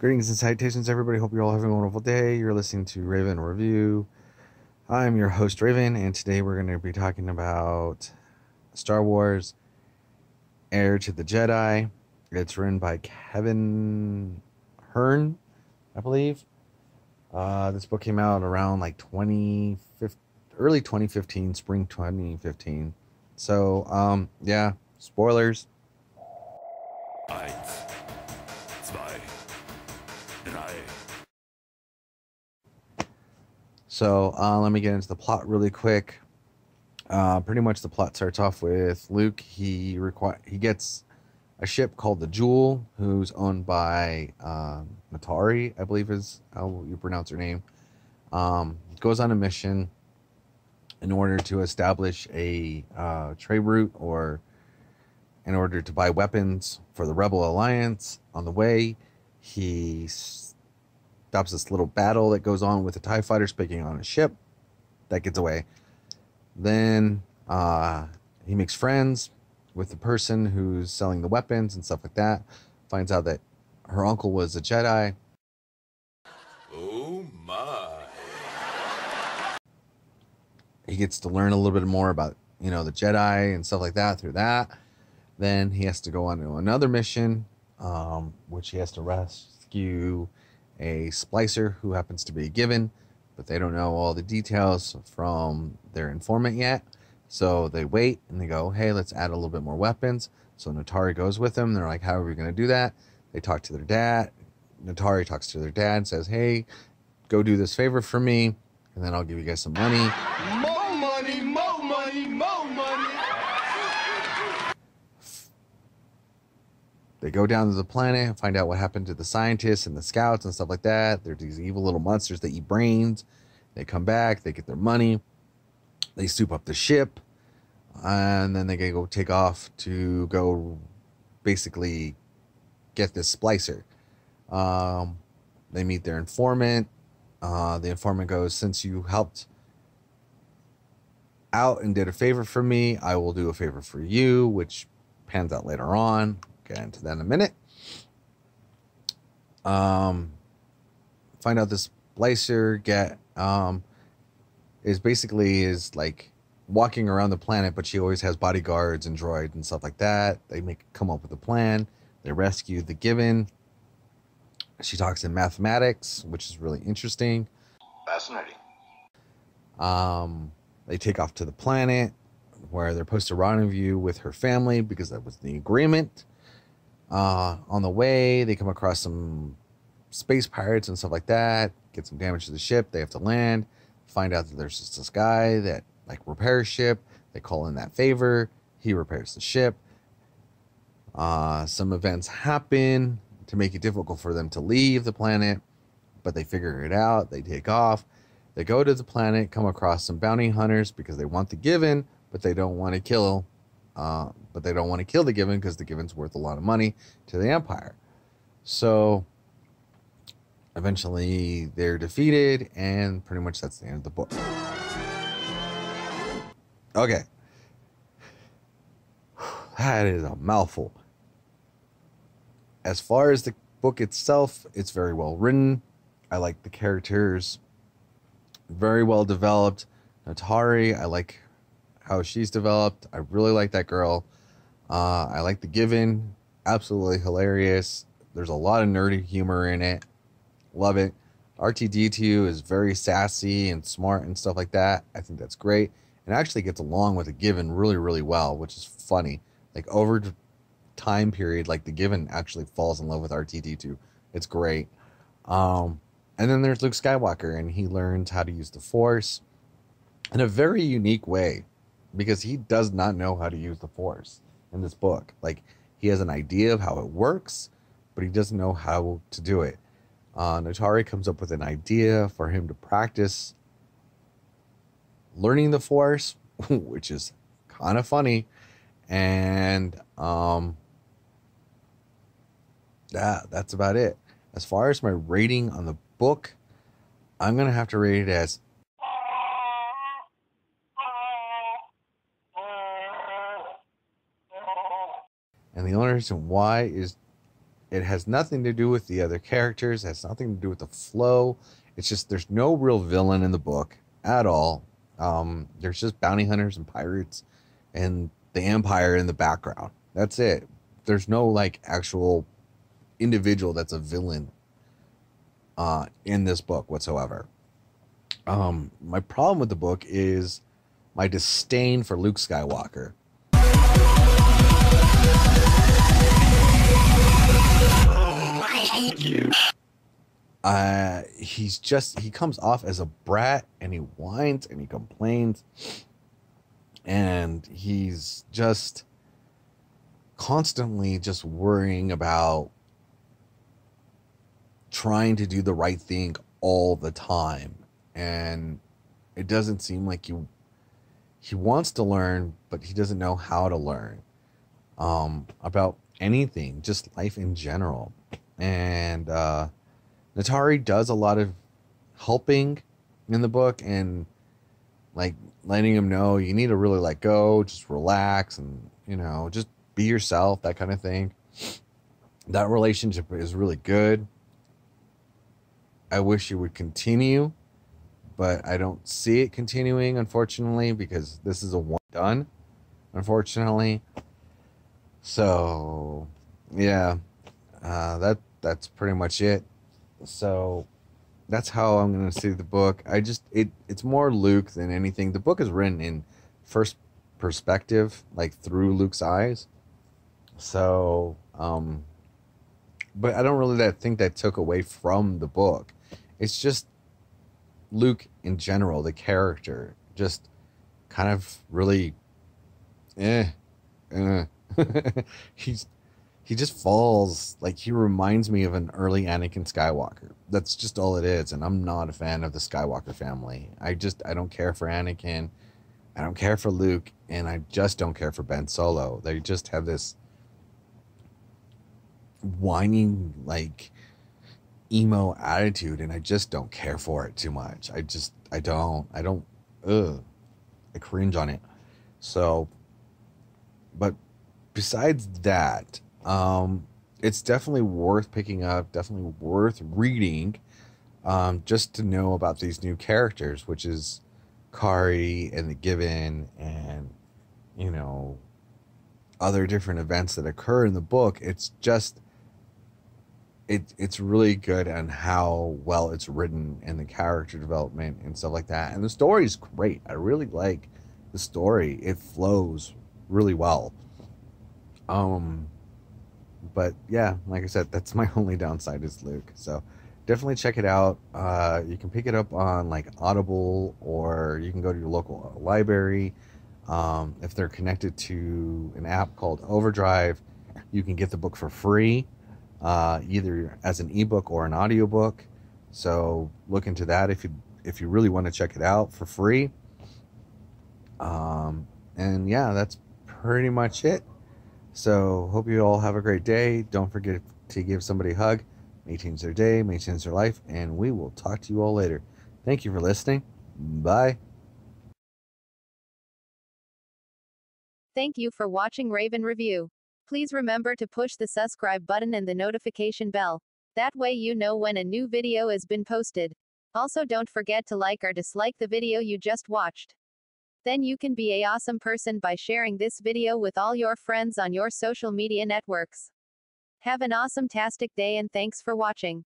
Greetings and salutations, everybody. Hope you're all having a wonderful day. You're listening to Raven Review. I'm your host, Raven, and today we're going to be talking about Star Wars Heir to the Jedi. It's written by Kevin Hearn, I believe. This book came out around like early 2015, spring 2015. So, yeah, spoilers. Eins, zwei, drei. So, let me get into the plot really quick. Pretty much the plot starts off with Luke. He gets a ship called the Jewel, who's owned by Natari, I believe is how you pronounce her name. Goes on a mission in order to establish a trade route, or in order to buy weapons for the Rebel Alliance. On the way, he stops this little battle that goes on with the TIE fighters picking on a ship that gets away. Then he makes friends with the person who's selling the weapons and stuff like that. Finds out that her uncle was a Jedi. Oh my. He gets to learn a little bit more about, the Jedi and stuff like that through that. Then he has to go on to another mission, which he has to rescue a splicer who happens to be given, but they don't know all the details from their informant yet. So they wait and they go, hey, let's add a little bit more weapons. So Natari goes with them. They're like, how are we going to do that? They talk to their dad. Natari talks to their dad, says, hey, go do this favor for me, and then I'll give you guys some money. More money, more money, more money. They go down to the planet and find out what happened to the scientists and the scouts and stuff like that. They're these evil little monsters that eat brains. They come back, they get their money, they soup up the ship, and then they go take off to go basically get this splicer. They meet their informant. The informant goes, since you helped out and did a favor for me, I will do a favor for you, which pans out later on. Get into that in a minute. Find out this splicer is like walking around the planet, but she always has bodyguards and droids and stuff like that. They come up with a plan. They rescue the Given. She talks in mathematics, which is really interesting. Fascinating. They take off to the planet where they're supposed to rendezvous with her family because that was the agreement. On the way, they come across some space pirates and stuff like that. Get some damage to the ship. They have to land. Find out that there's just this guy that repairs ship. They call in that favor. He repairs the ship. Some events happen to make it difficult for them to leave the planet, but they figure it out. They take off. They go to the planet, come across some bounty hunters because they want the Given, but they don't want to kill. But they don't want to kill the Given because the Given's worth a lot of money to the Empire. So eventually they're defeated, and pretty much that's the end of the book. Okay. That is a mouthful. As far as the book itself, it's very well written. I like the characters. Very well developed. Natari, I like how she's developed. I really like that girl. I like the Given. Absolutely hilarious. There's a lot of nerdy humor in it. Love it. R2-D2 is very sassy and smart and stuff like that. I think that's great. And actually gets along with the Given really, really well, which is funny. Like over time period, like the Given actually falls in love with R2-D2. It's great. And then there's Luke Skywalker, and he learns how to use the Force in a very unique way, because he does not know how to use the Force in this book. Like, he has an idea of how it works, but he doesn't know how to do it. Natari comes up with an idea for him to practice learning the Force, which is kind of funny. And that's about it. As far as my rating on the book, I'm going to have to rate it as and the only reason why is It has nothing to do with the other characters. It has nothing to do with the flow. It's just there's no real villain in the book at all. There's just bounty hunters and pirates and the Empire in the background. That's it. There's no like actual individual that's a villain in this book whatsoever. My problem with the book is my disdain for Luke Skywalker. I hate you. He comes off as a brat, and he whines and he complains, and he's just constantly just worrying about trying to do the right thing all the time. And it doesn't seem like he wants to learn, but he doesn't know how to learn about anything, just life in general. And Natari does a lot of helping in the book, and like letting him know you need to really let go, just relax, and just be yourself, that kind of thing. That relationship is really good. I wish it would continue, but I don't see it continuing, unfortunately, because this is a one done, unfortunately. So yeah, that's pretty much it. So that's how I'm gonna see the book. It's more Luke than anything. The book is written in first perspective, like through Luke's eyes. So but I don't really think that took away from the book. It's just Luke in general, the character, just kind of really eh. he's he just falls, like he reminds me of an early Anakin Skywalker. That's just all it is, and I'm not a fan of the Skywalker family. I don't care for Anakin, I don't care for Luke, and I just don't care for Ben Solo. They just have this whining, like emo attitude, and I just don't care for it too much. I don't ugh, I cringe on it. So, but besides that, it's definitely worth picking up, definitely worth reading, just to know about these new characters, which is Kari and the Given, and other different events that occur in the book. It's just it's really good on how well it's written, and the character development and stuff like that. And the story is great. I really like the story. It flows really well. But yeah, like I said, that's my only downside is Luke. So definitely check it out. You can pick it up on like Audible, or you can go to your local library. If they're connected to an app called Overdrive, you can get the book for free, either as an ebook or an audiobook. So look into that if you really want to check it out for free. And yeah, that's pretty much it. So hope you all have a great day. Don't forget to give somebody a hug. May change their day, may change their life, and we will talk to you all later. Thank you for listening. Bye. Thank you for watching Raven Review. Please remember to push the subscribe button and the notification bell. That way you know when a new video has been posted. Also, don't forget to like or dislike the video you just watched. Then you can be an awesome person by sharing this video with all your friends on your social media networks. Have an awesome-tastic day, and thanks for watching.